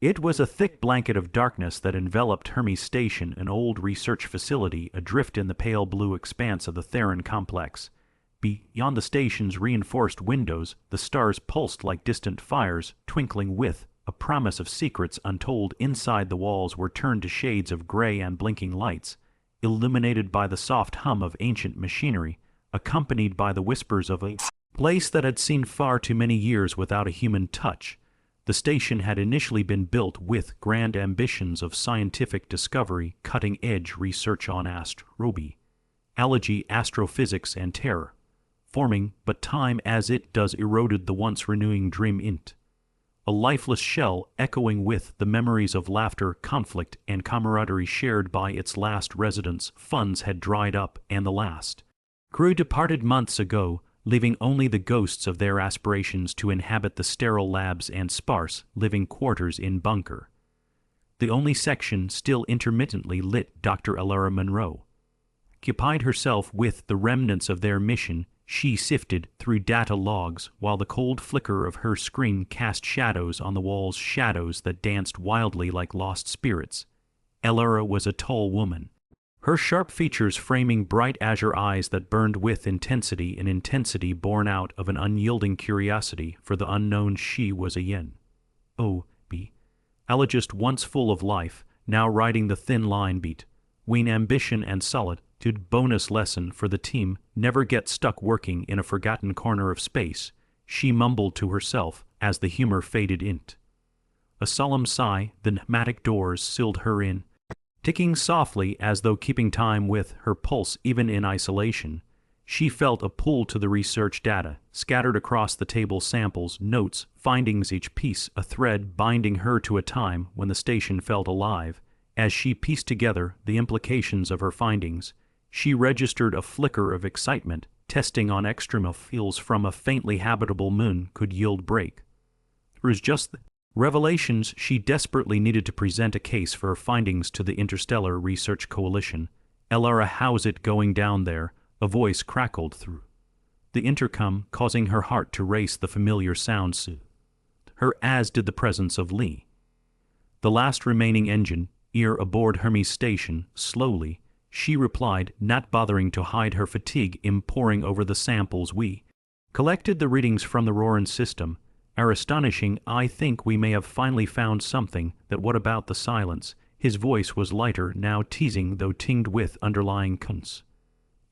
It was a thick blanket of darkness that enveloped Hermes Station, an old research facility adrift in the pale blue expanse of the Theron complex. Beyond the station's reinforced windows, the stars pulsed like distant fires, twinkling with a promise of secrets untold. Inside, the walls were turned to shades of gray and blinking lights, illuminated by the soft hum of ancient machinery, accompanied by the whispers of a place that had seen far too many years without a human touch. The station had initially been built with grand ambitions of scientific discovery, cutting-edge research on astrobiology, astrophysics, and terror forming, but time as it does eroded the once renewing dream into a lifeless shell echoing with the memories of laughter, conflict, and camaraderie shared by its last residents. Funds had dried up, and the last crew departed months ago, leaving only the ghosts of their aspirations to inhabit the sterile labs and sparse, living quarters in bunker. The only section still intermittently lit, Dr. Elara Monroe occupied herself with the remnants of their mission. She sifted through data logs, while the cold flicker of her screen cast shadows on the walls, shadows that danced wildly like lost spirits. Elara was a tall woman, her sharp features framing bright azure eyes that burned with intensity, an intensity born out of an unyielding curiosity for the unknown. She was a yin. Ologist once full of life, now riding the thin line between ambition and solitude. Bonus lesson for the team: never get stuck working in a forgotten corner of space, she mumbled to herself as the humor faded into a solemn sigh. The pneumatic doors sealed her in, ticking softly as though keeping time with her pulse. Even in isolation, she felt a pull to the research data scattered across the table: samples, notes, findings, each piece a thread binding her to a time when the station felt alive. As she pieced together the implications of her findings, she registered a flicker of excitement. Testing on extramolecules from a faintly habitable moon could yield breakthroughs. Just the revelations she desperately needed to present a case for her findings to the Interstellar Research Coalition. Elara, how's it going down there? A voice crackled through the intercom, causing her heart to race. The familiar sound soothed her, as did the presence of Lee, the last remaining engineer aboard Hermes Station. Slowly, she replied, not bothering to hide her fatigue in poring over the samples. We collected the readings from the Roran system. Are astonishing. I think we may have finally found something. That what about the silence? His voice was lighter now, teasing though tinged with underlying concern.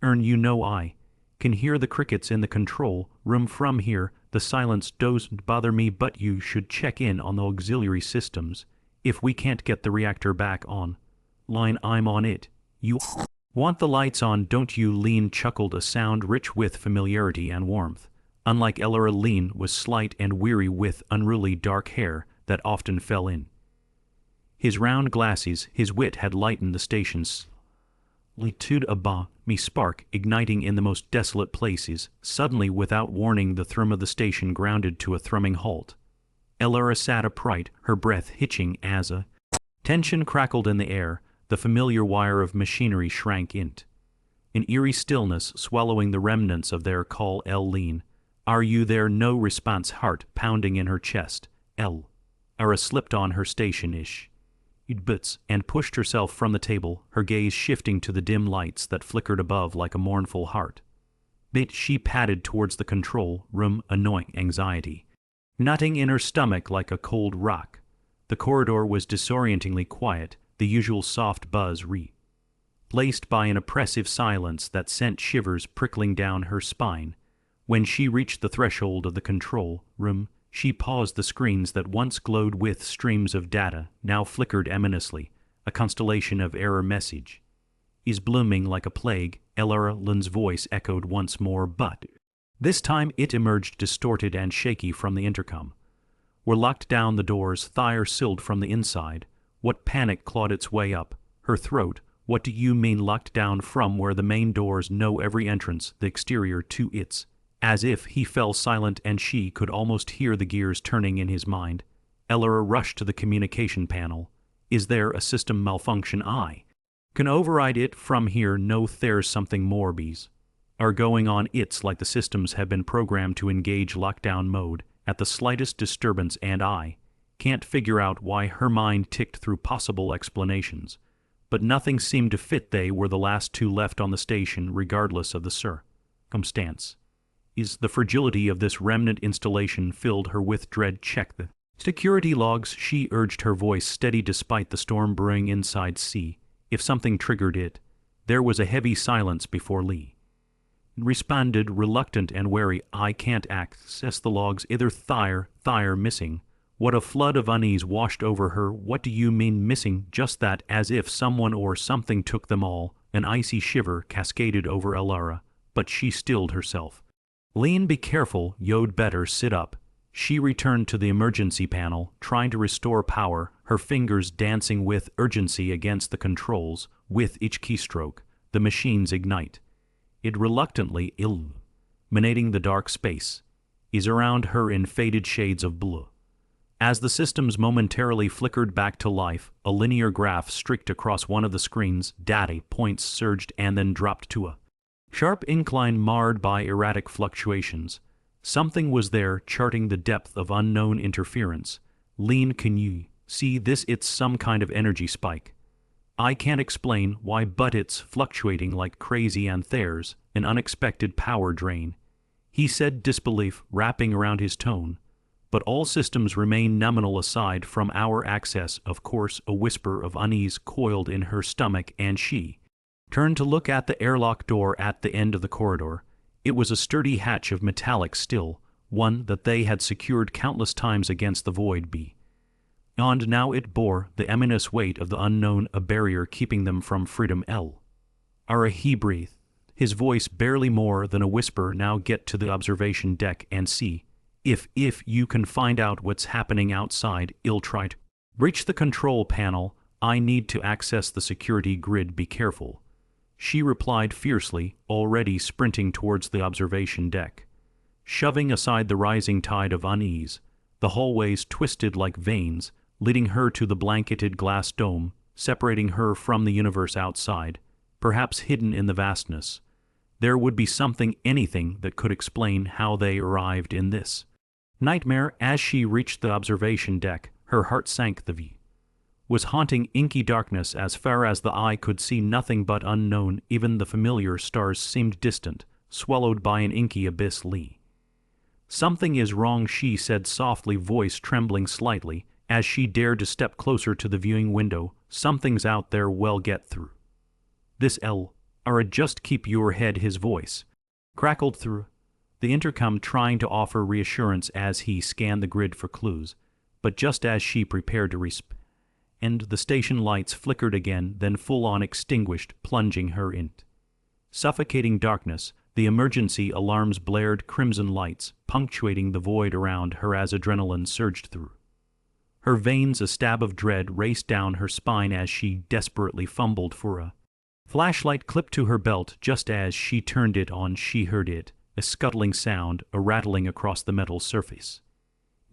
You know, I can hear the crickets in the control room from here. The silence doesn't bother me, but you should check in on the auxiliary systems. If we can't get the reactor back on line, I'm on it. You want the lights on, don't you? Lean chuckled, a sound rich with familiarity and warmth. Unlike Elara, Lean was slight and weary, with unruly dark hair that often fell in his round glasses. His wit had lightened the station's solitude. A me spark igniting in the most desolate places. Suddenly, without warning, the thrum of the station grounded to a thrumming halt. Elara sat upright, her breath hitching as a tension crackled in the air. The familiar wire of machinery shrank into an eerie stillness, swallowing the remnants of their call. Lean, are you there? No response, heart pounding in her chest. Elara slipped on her station-ish boots and pushed herself from the table, her gaze shifting to the dim lights that flickered above like a mournful heart. She padded towards the control room, annoying anxiety knotting in her stomach like a cold rock. The corridor was disorientingly quiet, the usual soft buzz replaced by an oppressive silence that sent shivers prickling down her spine. When she reached the threshold of the control room, she paused. The screens that once glowed with streams of data now flickered ominously, a constellation of error message is blooming like a plague. Elara Lynn's voice echoed once more, but this time it emerged distorted and shaky from the intercom. We're locked down, the doors, Thyre sealed from the inside. What panic clawed its way up her throat? What do you mean locked down? From where the main doors know every entrance, the exterior to its. As if he fell silent and she could almost hear the gears turning in his mind. Elara rushed to the communication panel. Is there a system malfunction? I can override it from here. No, there's something more. Bees are going on. It's like the systems have been programmed to engage lockdown mode at the slightest disturbance, and I can't figure out why her mind ticked through possible explanations. But nothing seemed to fit. They were the last two left on the station regardless of the circumstance. The fragility of this remnant installation filled her with dread. Check the security logs, she urged, her voice steady despite the storm brewing inside. See if something triggered it. There was a heavy silence before Lee responded, reluctant and wary. I can't access the logs. Either Thyre missing. What a flood of unease washed over her. What do you mean missing? Just that, as if someone or something took them all. An icy shiver cascaded over Elara, but she stilled herself. Lean, be careful, you'd better sit up. She returned to the emergency panel, trying to restore power, her fingers dancing with urgency against the controls. With each keystroke, the machines ignite. It reluctantly illuminating the dark space is around her in faded shades of blue. As the systems momentarily flickered back to life, a linear graph streaked across one of the screens. Data points surged and then dropped to a sharp incline marred by erratic fluctuations. Something was there, charting the depth of unknown interference. Lean, can you see this? It's some kind of energy spike. I can't explain why, but it's fluctuating like crazy, and there's an unexpected power drain. He said, disbelief wrapping around his tone. But all systems remain nominal aside from our access. Of course, a whisper of unease coiled in her stomach, and she turned to look at the airlock door at the end of the corridor. It was a sturdy hatch of metallic steel, one that they had secured countless times against the void beyond. Now it bore the ominous weight of the unknown, a barrier keeping them from freedom. Ara, he breathed, his voice barely more than a whisper. Now get to the observation deck and see if you can find out what's happening outside. I'll try to reach the control panel. I need to access the security grid. Be careful, she replied fiercely, already sprinting towards the observation deck. Shoving aside the rising tide of unease, the hallways twisted like veins, leading her to the blanketed glass dome, separating her from the universe outside, perhaps hidden in the vastness. There would be something, anything, that could explain how they arrived in this nightmare. As she reached the observation deck, her heart sank. The view was haunting inky darkness as far as the eye could see. Nothing but unknown. Even the familiar stars seemed distant, swallowed by an inky abyss. Lee, something is wrong, she said softly, voice trembling slightly, as she dared to step closer to the viewing window. Something's out there. Well, get through this. Ara, just keep your head. His voice crackled through the intercom, trying to offer reassurance as he scanned the grid for clues. But just as she prepared to and the station lights flickered again, then full-on extinguished, plunging her into suffocating darkness. The emergency alarms blared, crimson lights punctuating the void around her as adrenaline surged through her veins. A stab of dread raced down her spine as she desperately fumbled for a flashlight clipped to her belt. Just as she turned it on, she heard it, a scuttling sound, a rattling across the metal surface.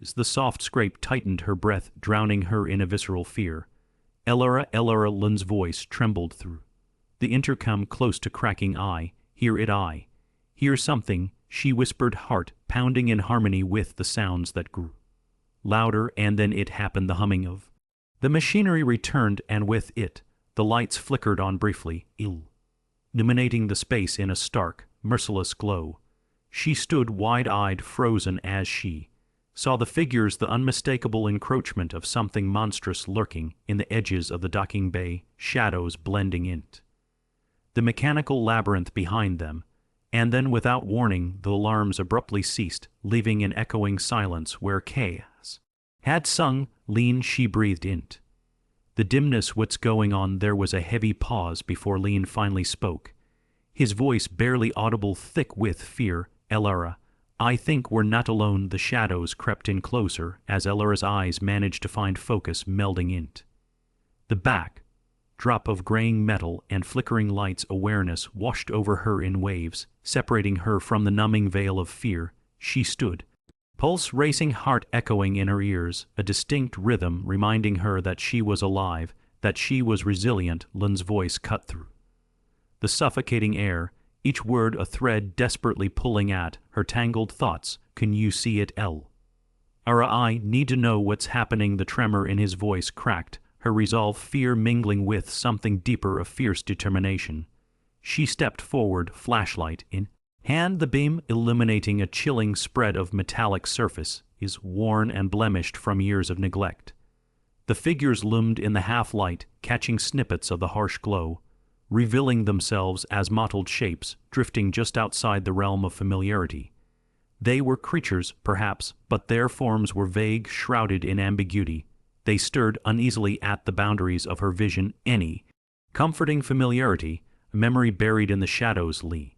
As the soft scrape tightened her breath, drowning her in a visceral fear. Elara, Lynn's voice trembled through the intercom, close to cracking. I hear something, she whispered, heart pounding in harmony with the sounds that grew louder. And then it happened. The humming of the machinery returned, and with it, the lights flickered on briefly, illuminating the space in a stark, merciless glow. She stood wide-eyed, frozen, as she saw the figures, the unmistakable encroachment of something monstrous lurking in the edges of the docking bay, shadows blending into the mechanical labyrinth behind them. And then, without warning, the alarms abruptly ceased, leaving an echoing silence where chaos had sung. Lean, she breathed into the dimness. What's going on? There was a heavy pause before Lean finally spoke, his voice barely audible, thick with fear. Elara, I think we're not alone. The shadows crept in closer as Elara's eyes managed to find focus, melding into the back drop of graying metal and flickering lights. Awareness washed over her in waves, separating her from the numbing veil of fear. She stood, pulse racing, heart echoing in her ears, a distinct rhythm reminding her that she was alive, that she was resilient. Lynn's voice cut through the suffocating air, each word a thread desperately pulling at her tangled thoughts. Can you see it, I need to know what's happening." The tremor in his voice cracked, her resolve fear mingling with something deeper of fierce determination. She stepped forward, flashlight in hand, the beam illuminating a chilling spread of metallic surface, is worn and blemished from years of neglect. The figures loomed in the half-light, catching snippets of the harsh glow, revealing themselves as mottled shapes drifting just outside the realm of familiarity. They were creatures, perhaps, but their forms were vague, shrouded in ambiguity. They stirred uneasily at the boundaries of her vision. Any comforting familiarity, a memory buried in the shadows, Lee.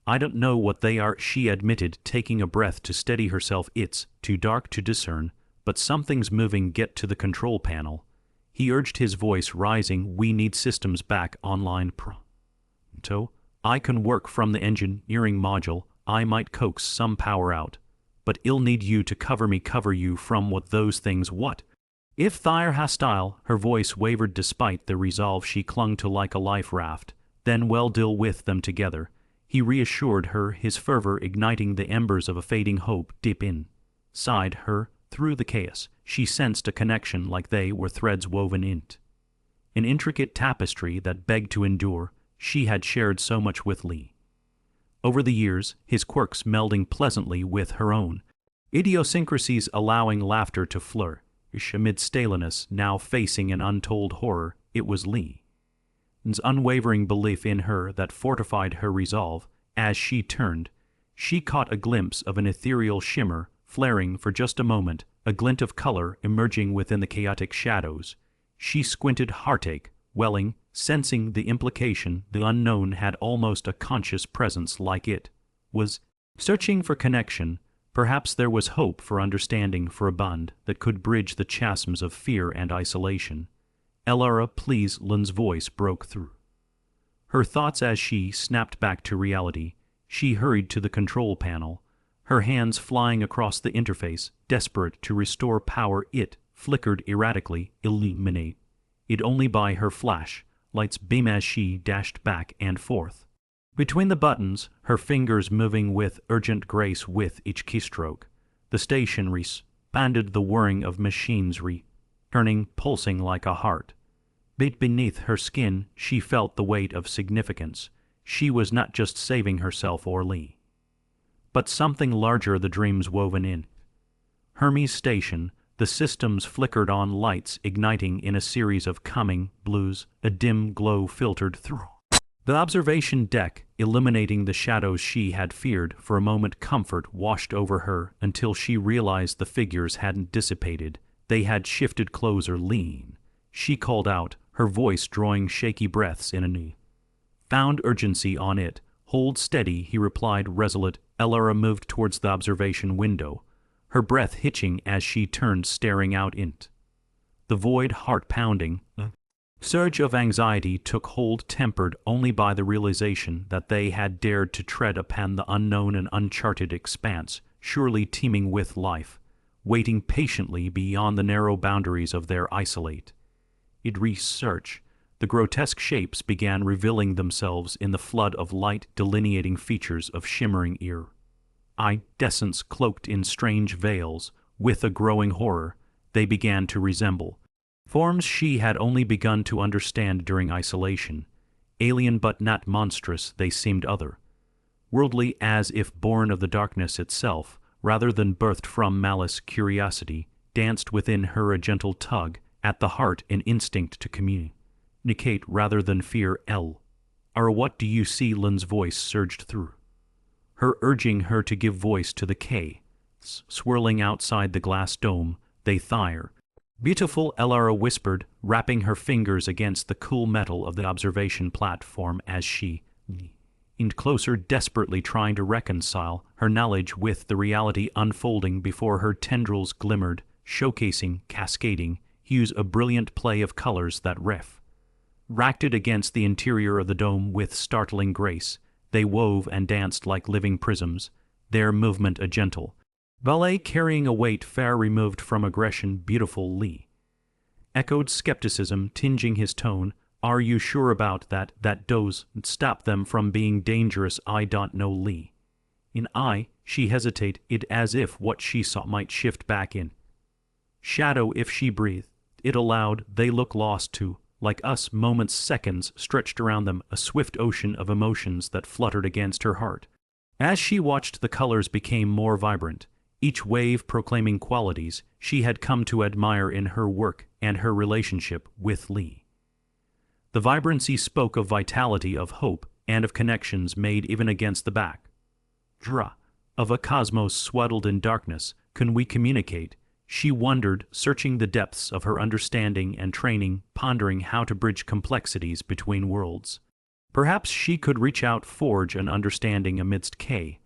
"I don't know what they are," she admitted, taking a breath to steady herself. "It's too dark to discern, but something's moving. Get to the control panel." He urged, his voice rising. "We need systems back online pronto. I can work from the engineering module. I might coax some power out, but I'll need you to cover you from what those things." "What if they're hostile?" Her voice wavered despite the resolve she clung to like a life raft. "Then we'll deal with them together," he reassured her, his fervor igniting the embers of a fading hope deep inside her. Through the chaos, she sensed a connection like they were threads woven in an intricate tapestry that begged to endure. She had shared so much with Lee over the years, his quirks melding pleasantly with her own idiosyncrasies, allowing laughter to flourish amid staleness. Now facing an untold horror, it was Lee's unwavering belief in her that fortified her resolve. As she turned, she caught a glimpse of an ethereal shimmer, flaring for just a moment, a glint of color emerging within the chaotic shadows. She squinted, heartache welling, sensing the implication. The unknown had almost a conscious presence, like it was searching for connection. Perhaps there was hope for understanding, for a bond that could bridge the chasms of fear and isolation. "Elara, please." Lynn's voice broke through her thoughts as she snapped back to reality. She hurried to the control panel, her hands flying across the interface, desperate to restore power. It flickered erratically, illuminate it only by her flash light's beam as she dashed back and forth between the buttons, her fingers moving with urgent grace with each keystroke. The station responded, the whirring of machines returning, pulsing like a heart beat beneath her skin. She felt the weight of significance. She was not just saving herself or Lee, but something larger. The dreams woven in Hermes Station, the systems flickered on, lights igniting in a series of coming blues. A dim glow filtered through the observation deck, illuminating the shadows she had feared. For a moment, comfort washed over her until she realized the figures hadn't dissipated. They had shifted closer. "Lean," she called out, her voice drawing shaky breaths in a new found urgency on it. "Hold steady," he replied, resolute. Elara moved towards the observation window, her breath hitching as she turned, staring out into the void. Heart pounding. A surge of anxiety took hold, tempered only by the realization that they had dared to tread upon the unknown and uncharted expanse, surely teeming with life, waiting patiently beyond the narrow boundaries of their isolate research. The grotesque shapes began revealing themselves in the flood of light, delineating features of shimmering iridescence cloaked in strange veils. With a growing horror, they began to resemble forms she had only begun to understand during isolation. Alien but not monstrous, they seemed other-worldly, as if born of the darkness itself, rather than birthed from malice. Curiosity danced within her, a gentle tug at the heart, an instinct to communicate rather than fear. "What do you see?" Lynn's voice surged through her, urging her to give voice to the chaos swirling outside the glass dome. "They thyre beautiful," Elara whispered, wrapping her fingers against the cool metal of the observation platform as she leaned closer, desperately trying to reconcile her knowledge with the reality unfolding before her. Tendrils glimmered, showcasing cascading hues, a brilliant play of colors that refracted against the interior of the dome with startling grace. They wove and danced like living prisms, their movement a gentle ballet carrying a weight far removed from aggression. "Beautiful," Lee echoed, skepticism tinging his tone. "Are you sure about that? That does stop them from being dangerous." "I don't know," Lee In eye, she hesitated it as if what she saw might shift back in shadow if she breathed. It allowed, they look lost too, like us moments seconds stretched around them, a swift ocean of emotions that fluttered against her heart. As she watched the colors became more vibrant, each wave proclaiming qualities she had come to admire in her work and her relationship with Lee. The vibrancy spoke of vitality, of hope, and of connections made even against the back of a cosmos swaddled in darkness. Can we communicate? She wondered, searching the depths of her understanding and training, pondering how to bridge complexities between worlds. Perhaps she could reach out, forge an understanding amidst chaos,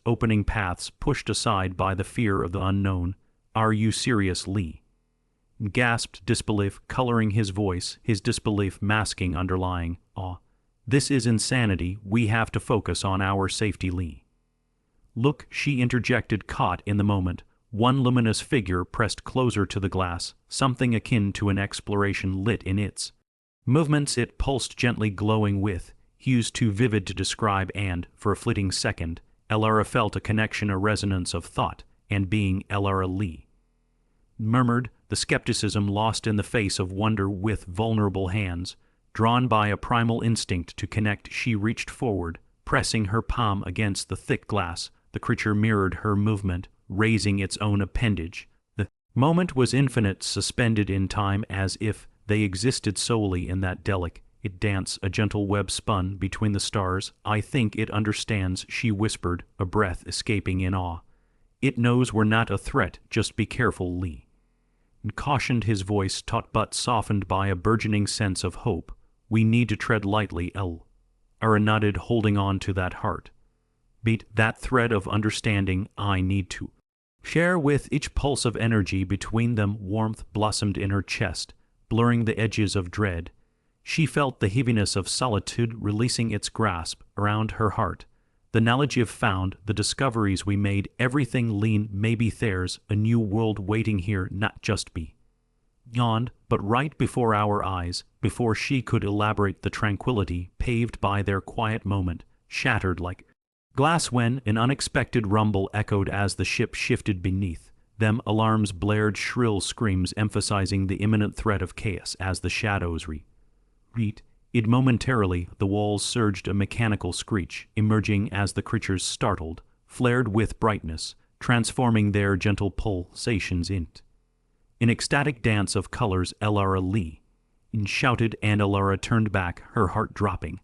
opening paths pushed aside by the fear of the unknown. Are you serious, Lee? Gasped, disbelief coloring his voice, his disbelief masking underlying awe. This is insanity. We have to focus on our safety, Lee. Look, she interjected, caught in the moment. One luminous figure pressed closer to the glass, something akin to an exploration lit in its movements. It pulsed gently, glowing with hues too vivid to describe, and, for a fleeting second, Elara felt a connection, a resonance of thought and being. Elara, Lee murmured, the skepticism lost in the face of wonder. With vulnerable hands, drawn by a primal instinct to connect, she reached forward, pressing her palm against the thick glass. The creature mirrored her movement, raising its own appendage. The moment was infinite, suspended in time, as if they existed solely in that delicate dance. A gentle web spun between the stars. I think it understands, she whispered, a breath escaping in awe. It knows we're not a threat. Just be careful, Lee. And cautioned, his voice taut but softened by a burgeoning sense of hope. We need to tread lightly, Ara nodded, holding on to that heart beat, that thread of understanding I need to share with each pulse of energy between them. Warmth blossomed in her chest, blurring the edges of dread. She felt the heaviness of solitude releasing its grasp around her heart. The knowledge you've found, the discoveries we made, everything lean, maybe there's a new world waiting here, not just beyond, but right before our eyes. Before she could elaborate, the tranquility paved by their quiet moment shattered like glass when an unexpected rumble echoed as the ship shifted beneath them. Alarms blared, shrill screams emphasizing the imminent threat of chaos. As the shadows read it momentarily, the walls surged, a mechanical screech emerging as the creatures, startled, flared with brightness, transforming their gentle pulsations into an ecstatic dance of colors. Elara, Lee shouted, and Elara turned back, her heart dropping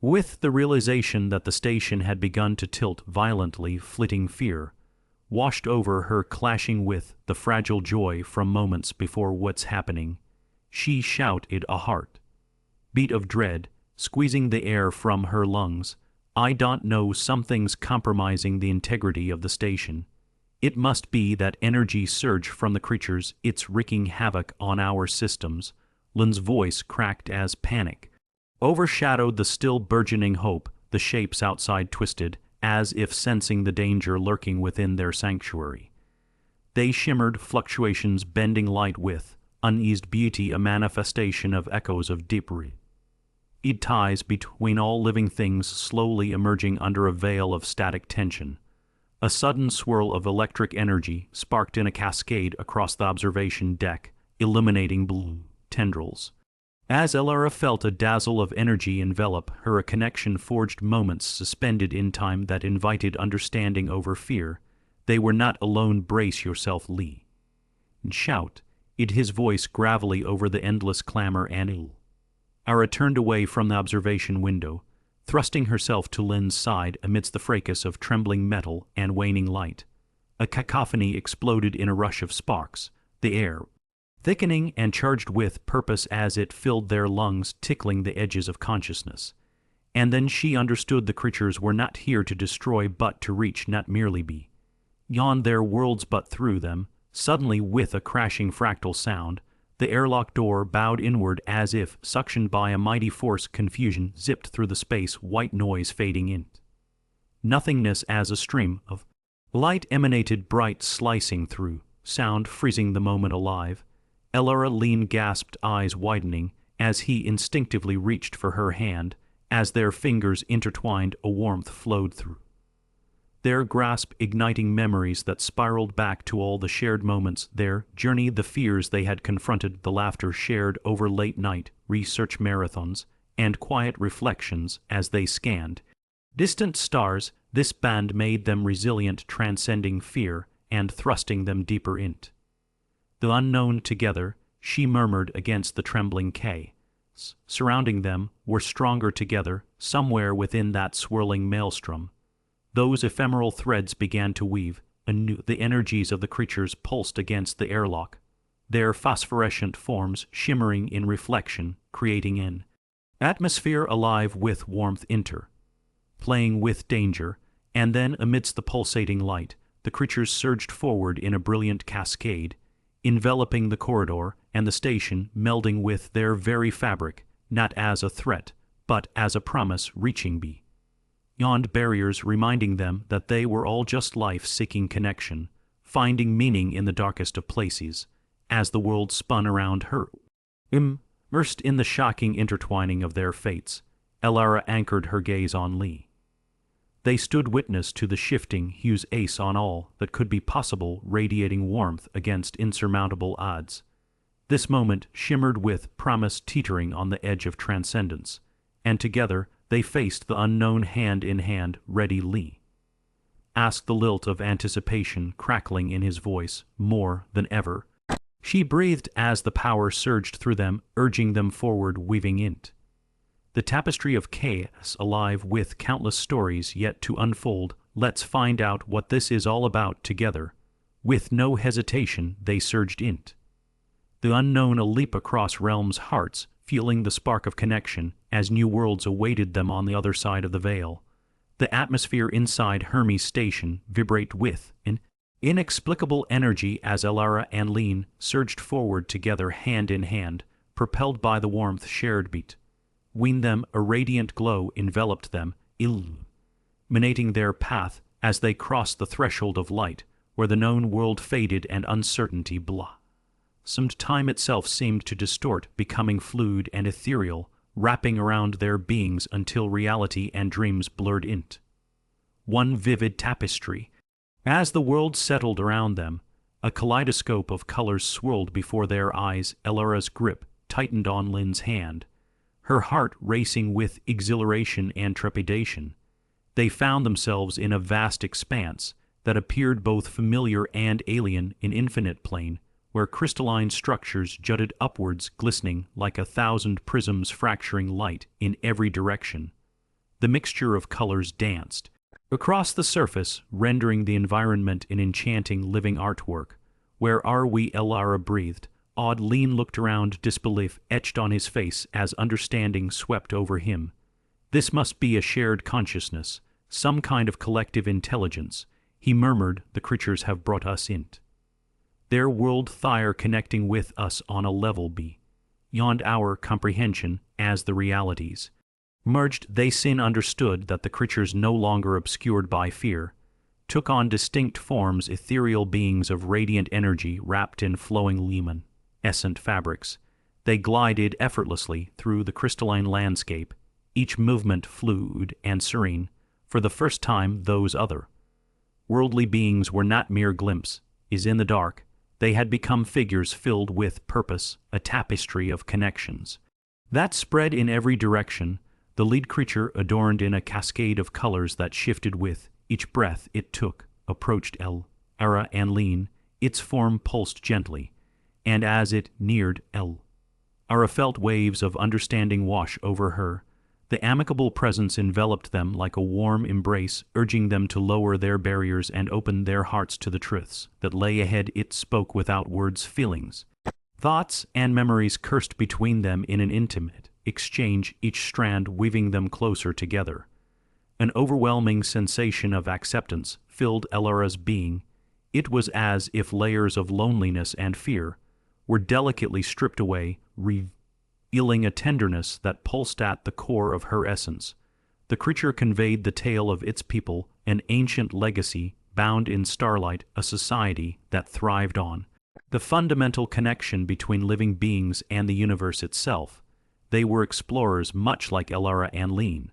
with the realization that the station had begun to tilt violently. Flitting fear washed over her, clashing with the fragile joy from moments before. What's happening? She shouted, a heart beat of dread squeezing the air from her lungs. I don't know, something's compromising the integrity of the station. It must be that energy surge from the creatures. It's wreaking havoc on our systems. Lynn's voice cracked as panic overshadowed the still burgeoning hope. The shapes outside twisted, as if sensing the danger lurking within their sanctuary. They shimmered, fluctuations bending light with uneased beauty, a manifestation of echoes of deep ties between all living things, slowly emerging under a veil of static tension. A sudden swirl of electric energy sparked in a cascade across the observation deck, illuminating blue tendrils. As Elara felt a dazzle of energy envelop her, a connection forged, moments suspended in time that invited understanding over fear. They were not alone. Brace yourself, Lee. And shout it, his voice gravelly over the endless clamor. And Ara turned away from the observation window, thrusting herself to Lynn's side amidst the fracas of trembling metal and waning light. A cacophony exploded in a rush of sparks, the air thickening and charged with purpose as it filled their lungs, tickling the edges of consciousness. And then she understood the creatures were not here to destroy but to reach, not merely beyond their worlds but through them. Suddenly, with a crashing fractal sound, the airlock door bowed inward as if suctioned by a mighty force. Confusion zipped through the space, white noise fading in nothingness as a stream of light emanated, bright, slicing through sound, freezing the moment alive. Elara Lean gasped, eyes widening, as he instinctively reached for her hand. As their fingers intertwined, a warmth flowed through their grasp igniting memories that spiraled back to all the shared moments, their journey, the fears they had confronted, the laughter shared over late-night research marathons, and quiet reflections as they scanned distant stars. This band made them resilient, transcending fear and thrusting them deeper into the unknown. Together, she murmured against the trembling chaos surrounding them, were stronger together. Somewhere within that swirling maelstrom, those ephemeral threads began to weave anew. The energies of the creatures pulsed against the airlock, their phosphorescent forms shimmering in reflection, creating an atmosphere alive with warmth, playing with danger. And then, amidst the pulsating light, the creatures surged forward in a brilliant cascade, enveloping the corridor and the station, melding with their very fabric, not as a threat, but as a promise reaching beyond barriers, reminding them that they were all just life seeking connection, finding meaning in the darkest of places. As the world spun around her, immersed in the shocking intertwining of their fates, Elara anchored her gaze on Lee. They stood witness to the shifting hues, ace on all that could be possible, radiating warmth against insurmountable odds. This moment shimmered with promise, teetering on the edge of transcendence, and together they faced the unknown hand in hand. Ready, Lee asked, the lilt of anticipation crackling in his voice more than ever. She breathed as the power surged through them, urging them forward, weaving into the tapestry of chaos, alive with countless stories yet to unfold. Let's find out what this is all about together. With no hesitation, they surged into the unknown, a leap across realms, hearts feeling the spark of connection as new worlds awaited them on the other side of the veil. The atmosphere inside Hermes Station vibrate with an inexplicable energy as Elara and Lean surged forward together, hand in hand, propelled by the warmth shared between them. A radiant glow enveloped them, illuminating their path as they crossed the threshold of light, where the known world faded and uncertainty blossomed. Time itself seemed to distort, becoming fluid and ethereal, wrapping around their beings until reality and dreams blurred into one vivid tapestry. As the world settled around them, a kaleidoscope of colors swirled before their eyes. Elara's grip tightened on Lynn's hand, her heart racing with exhilaration and trepidation. They found themselves in a vast expanse that appeared both familiar and alien, an infinite plane where crystalline structures jutted upwards, glistening like 1,000 prisms, fracturing light in every direction. The mixture of colors danced across the surface, rendering the environment an enchanting living artwork. Where are we? Elara breathed. Awed, Lean looked around, disbelief etched on his face as understanding swept over him. This must be a shared consciousness, some kind of collective intelligence, he murmured. The creatures have brought us into their world, Thyre, connecting with us on a level beyond our comprehension. As the realities merged, they soon understood that the creatures, no longer obscured by fear, took on distinct forms, ethereal beings of radiant energy wrapped in flowing luminescent fabrics. They glided effortlessly through the crystalline landscape, each movement fluid and serene. For the first time, those other worldly beings were not mere glimpses in the dark. They had become figures filled with purpose, a tapestry of connections that spread in every direction. The lead creature, adorned in a cascade of colors that shifted with each breath it took, approached Elara and Lean. Its form pulsed gently, and as it neared Elara felt waves of understanding wash over her. The amicable presence enveloped them like a warm embrace, urging them to lower their barriers and open their hearts to the truths that lay ahead. It spoke without words, feelings, thoughts, and memories coursed between them in an intimate exchange, each strand weaving them closer together. An overwhelming sensation of acceptance filled Elara's being. It was as if layers of loneliness and fear were delicately stripped away, revealing a tenderness that pulsed at the core of her essence. The creature conveyed the tale of its people, an ancient legacy bound in starlight, a society that thrived on the fundamental connection between living beings and the universe itself. They were explorers, much like Elara and Lean,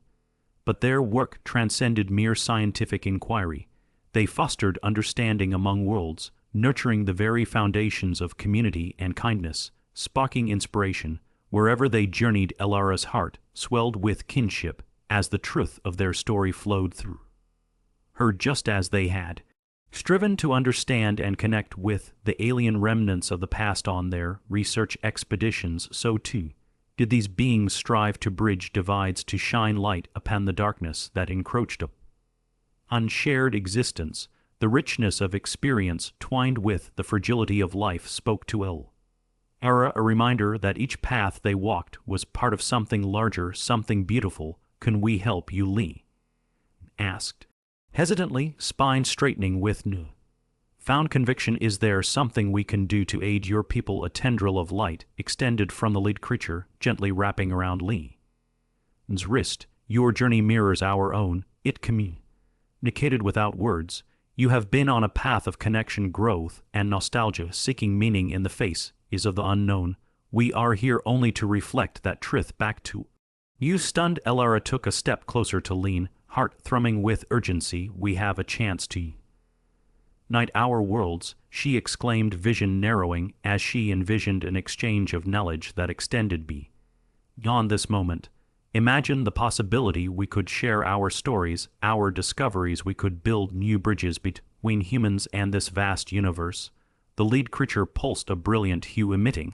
but their work transcended mere scientific inquiry. They fostered understanding among worlds, nurturing the very foundations of community and kindness, sparking inspiration. Wherever they journeyed, Elara's heart swelled with kinship as the truth of their story flowed through her, just as they had striven to understand and connect with the alien remnants of the past on their research expeditions, so too did these beings strive to bridge divides, to shine light upon the darkness that encroached on shared existence. The richness of experience twined with the fragility of life spoke to Elara, a reminder that each path they walked was part of something larger, something beautiful. "Can we help you?" Lee asked, hesitantly, spine straightening with new found conviction. "Is there something we can do to aid your people?" A tendril of light extended from the lead creature, gently wrapping around Lee's wrist. "Your journey mirrors our own," it communicated without words. "You have been on a path of connection, growth, and nostalgia, seeking meaning in the face of the unknown. We are here only to reflect that truth back to you." Stunned, Elara took a step closer to Lean, heart thrumming with urgency. "We have a chance to unite our worlds," she exclaimed, vision narrowing as she envisioned an exchange of knowledge that extended beyond this moment. "Imagine the possibility. We could share our stories, our discoveries. We could build new bridges between humans and this vast universe." The lead creature pulsed a brilliant hue, emitting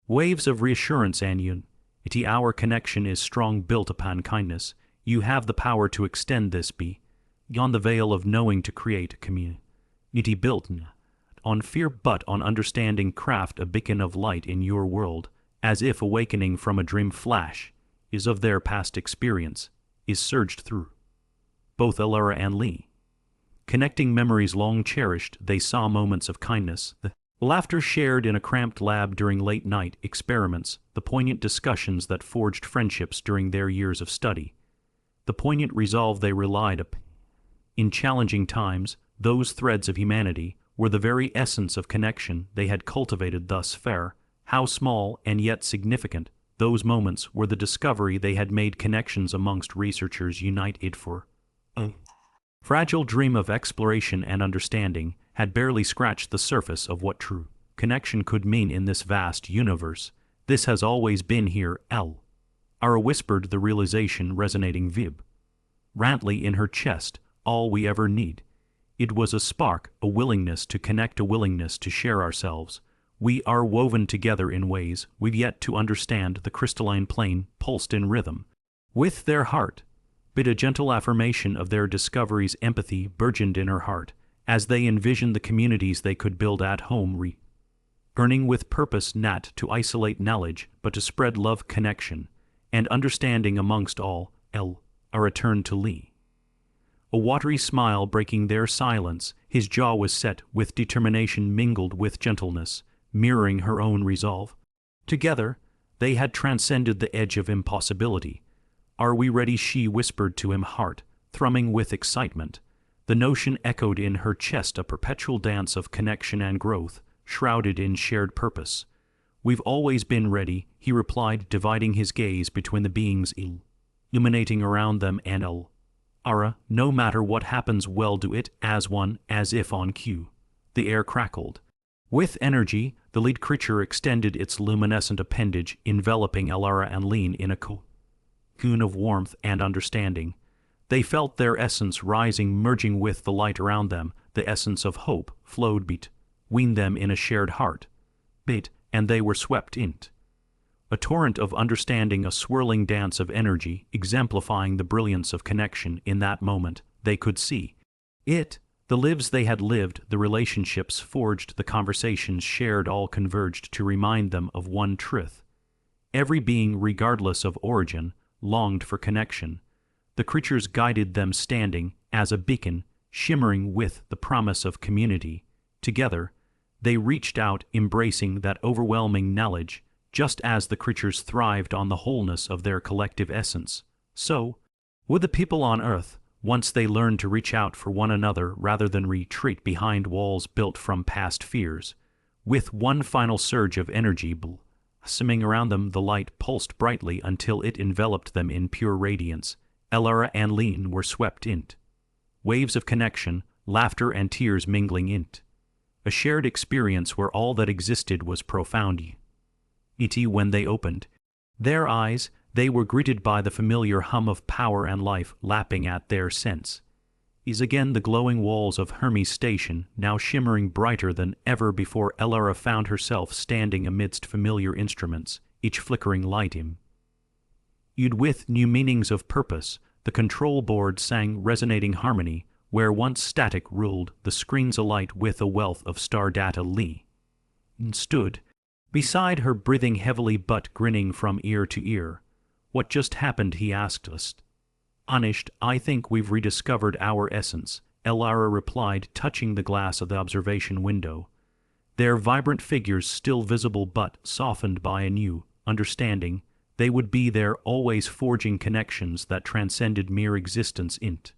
waves of reassurance and unity. "Our connection is strong, built upon kindness. You have the power to extend this beyond the veil of knowing, to create a community built not on fear but on understanding. Craft a beacon of light in your world." As if awakening from a dream, flash of their past experience surged through both Elara and Lee. Connecting memories long cherished, they saw moments of kindness, the laughter shared in a cramped lab during late-night experiments, the poignant discussions that forged friendships during their years of study, the poignant resolve they relied upon in challenging times. Those threads of humanity were the very essence of connection they had cultivated thus far. How small and yet significant those moments were! The discovery they had made connections amongst researchers united for a fragile dream of exploration and understanding had barely scratched the surface of what true connection could mean in this vast universe. "This has always been here," Ara whispered, the realization resonating vibrantly in her chest. "All we ever need." It was a spark, a willingness to connect, a willingness to share ourselves. "We are woven together in ways we've yet to understand." The crystalline plane pulsed in rhythm with their heart, bid a gentle affirmation of their discoveries. Empathy burgeoned in her heart as they envisioned the communities they could build at home, earning with purpose, not to isolate knowledge, but to spread love, connection, and understanding amongst all. Elara turned to Lee, a watery smile breaking their silence. His jaw was set with determination mingled with gentleness, mirroring her own resolve. Together, they had transcended the edge of impossibility. "Are we ready?" she whispered to him, heart thrumming with excitement. The notion echoed in her chest, a perpetual dance of connection and growth, shrouded in shared purpose. "We've always been ready," he replied, dividing his gaze between the beings illuminating around them and Elara. "No matter what happens, we'll do it as one." As if on cue, the air crackled with energy. The lead creature extended its luminescent appendage, enveloping Elara and Lean in a cocoon of warmth and understanding. They felt their essence rising, merging with the light around them. The essence of hope flowed between them in a shared heart beat, and they were swept into a torrent of understanding, a swirling dance of energy, exemplifying the brilliance of connection. In that moment, they could see it. The lives they had lived, the relationships forged, the conversations shared, all converged to remind them of one truth. Every being, regardless of origin, longed for connection. The creatures guided them, standing as a beacon, shimmering with the promise of community. Together, they reached out, embracing that overwhelming knowledge. Just as the creatures thrived on the wholeness of their collective essence, so would the people on Earth, once they learned to reach out for one another rather than retreat behind walls built from past fears. With one final surge of energy blossoming around them, the light pulsed brightly until it enveloped them in pure radiance. Elara and Lean were swept into waves of connection, laughter and tears mingling in't. A shared experience where all that existed was profound. When they opened their eyes, they were greeted by the familiar hum of power and life lapping at their sense. Again the glowing walls of Hermes Station, now shimmering brighter than ever before. Elara found herself standing amidst familiar instruments, each flickering light with new meanings of purpose. The control board sang resonating harmony, where once static ruled, the screens alight with a wealth of star data. Stood beside her, breathing heavily but grinning from ear to ear. "What just happened?" he asked us. "Honest, I think we've rediscovered our essence," Elara replied, touching the glass of the observation window. Their vibrant figures still visible but softened by a new understanding. They would be there, always forging connections that transcended mere existence int.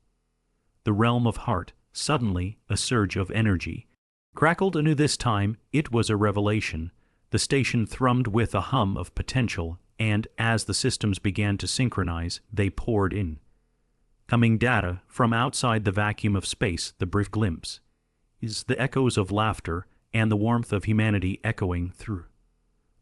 The realm of heart. Suddenly, a surge of energy crackled anew. This time, it was a revelation. The station thrummed with a hum of potential, and as the systems began to synchronize, they poured in coming data from outside the vacuum of space. The brief glimpse the echoes of laughter and the warmth of humanity echoing through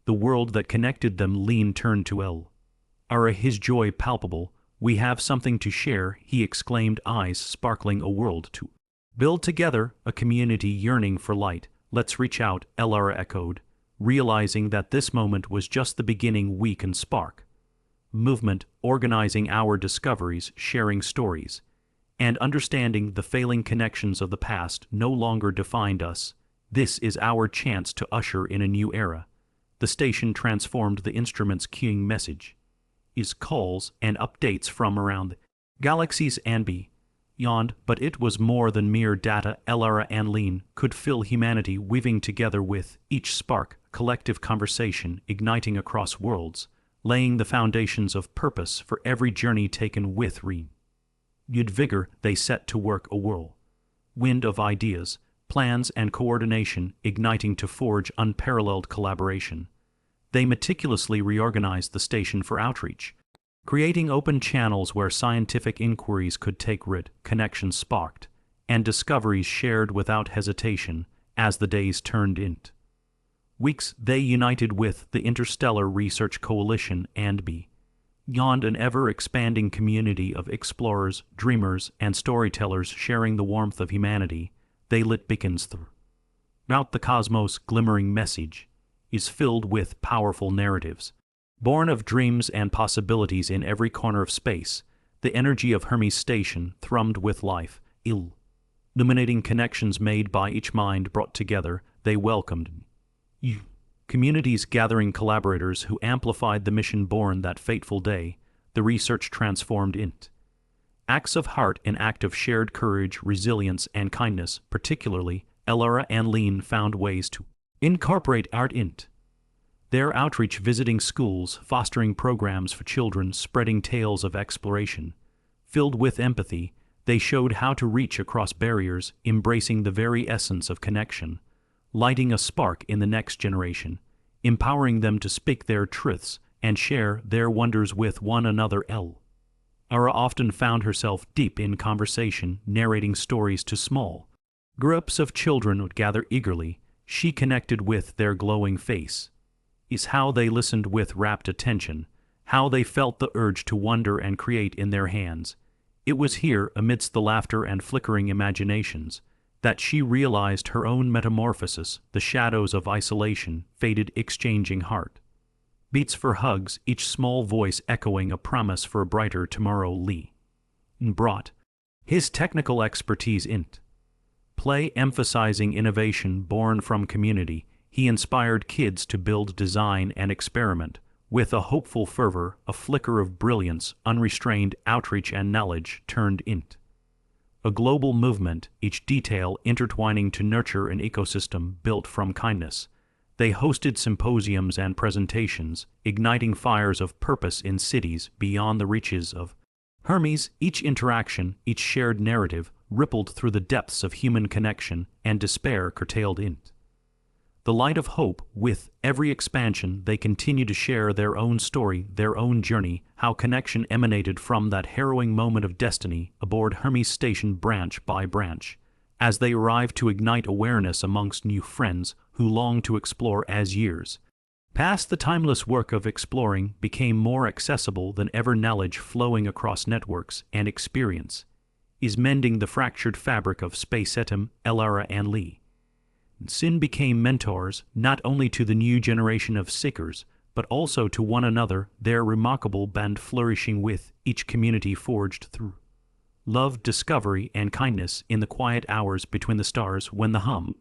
the world that connected them. Turned to Elara, his joy palpable. "We have something to share," he exclaimed, eyes sparkling. "A world to build together, a community yearning for light. Let's reach out," Elara echoed, realizing that this moment was just the beginning. "We can spark movement, organizing our discoveries, sharing stories, and understanding the failing connections of the past no longer defined us. This is our chance to usher in a new era." The station transformed, the instruments cueing message calls and updates from around the galaxies and beyond, but it was more than mere data. Elara and Lean could feel humanity weaving together with each spark, collective conversation igniting across worlds, laying the foundations of purpose for every journey taken. With renewed vigor, they set to work, a whirlwind of ideas, plans, and coordination igniting to forge unparalleled collaboration. They meticulously reorganized the station for outreach, creating open channels where scientific inquiries could take root, connections sparked, and discoveries shared without hesitation. As the days turned into weeks, they united with the Interstellar Research Coalition and beyond, an ever-expanding community of explorers, dreamers, and storytellers sharing the warmth of humanity. They lit beacons throughout the cosmos. Glimmering message is filled with powerful narratives, born of dreams and possibilities in every corner of space. The energy of Hermes Station thrummed with life, illuminating connections made by each mind brought together. They welcomed communities, gathering collaborators who amplified the mission. Born that fateful day, the research transformed into acts of heart, an act of shared courage, resilience, and kindness. Particularly, Elara and Lean found ways to incorporate art into their outreach, visiting schools, fostering programs for children, spreading tales of exploration. Filled with empathy, they showed how to reach across barriers, embracing the very essence of connection, lighting a spark in the next generation, empowering them to speak their truths and share their wonders with one another. Elara often found herself deep in conversation, narrating stories to small groups of children would gather eagerly. She connected with their glowing face. How they listened with rapt attention, how they felt the urge to wonder and create in their hands. It was here, amidst the laughter and flickering imaginations, that she realized her own metamorphosis. The shadows of isolation faded, exchanging heart beats for hugs, each small voice echoing a promise for a brighter tomorrow. Lee brought his technical expertise into play, emphasizing innovation born from community. He inspired kids to build, design, and experiment with a hopeful fervor. A flicker of brilliance, unrestrained outreach, and knowledge turned into a global movement, each detail intertwining to nurture an ecosystem built from kindness. They hosted symposiums and presentations, igniting fires of purpose in cities beyond the reaches of Hermes. Each interaction, each shared narrative, rippled through the depths of human connection, and despair curtailed into the light of hope. With every expansion, they continue to share their own story, their own journey, how connection emanated from that harrowing moment of destiny aboard Hermes Station. Branch by branch, as they arrived to ignite awareness amongst new friends who longed to explore as years past. The timeless work of exploring became more accessible than ever. Knowledge flowing across networks and experience is mending the fractured fabric of space. Etam, Elara and Lee Sin became mentors not only to the new generation of seekers, but also to one another, their remarkable band flourishing with each community forged through love, discovery, and kindness in the quiet hours between the stars when the hum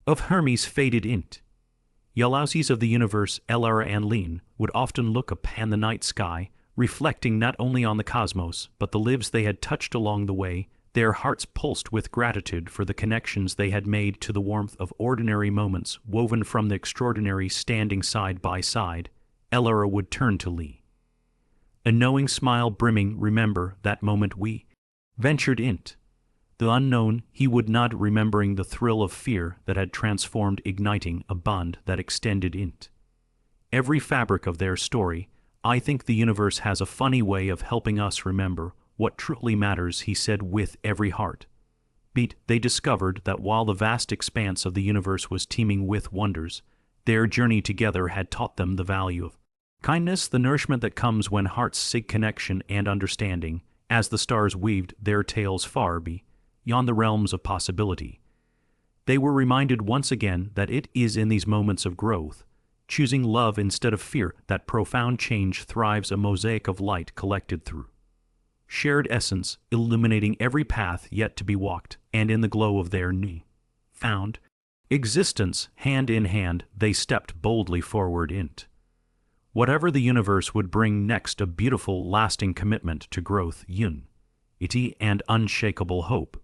of Hermes faded into Yalausis of the universe. Elara and Lean would often look upon the night sky, reflecting not only on the cosmos, but the lives they had touched along the way. Their hearts pulsed with gratitude for the connections they had made, to the warmth of ordinary moments woven from the extraordinary. Standing side by side, Elara would turn to Lee, a knowing smile brimming. Remember that moment we ventured into the unknown? He would nod, remembering the thrill of fear that had transformed, igniting a bond that extended into every fabric of their story. I think the universe has a funny way of helping us remember what truly matters, he said with every heart beat. They discovered that while the vast expanse of the universe was teeming with wonders, their journey together had taught them the value of kindness, the nourishment that comes when hearts seek connection and understanding. As the stars weaved their tales far beyond the realms of possibility, they were reminded once again that it is in these moments of growth, choosing love instead of fear, that profound change thrives. A mosaic of light collected through shared essence, illuminating every path yet to be walked, and in the glow of their new found existence, hand in hand, they stepped boldly forward into whatever the universe would bring next. A beautiful, lasting commitment to growth, unity, and unshakable hope.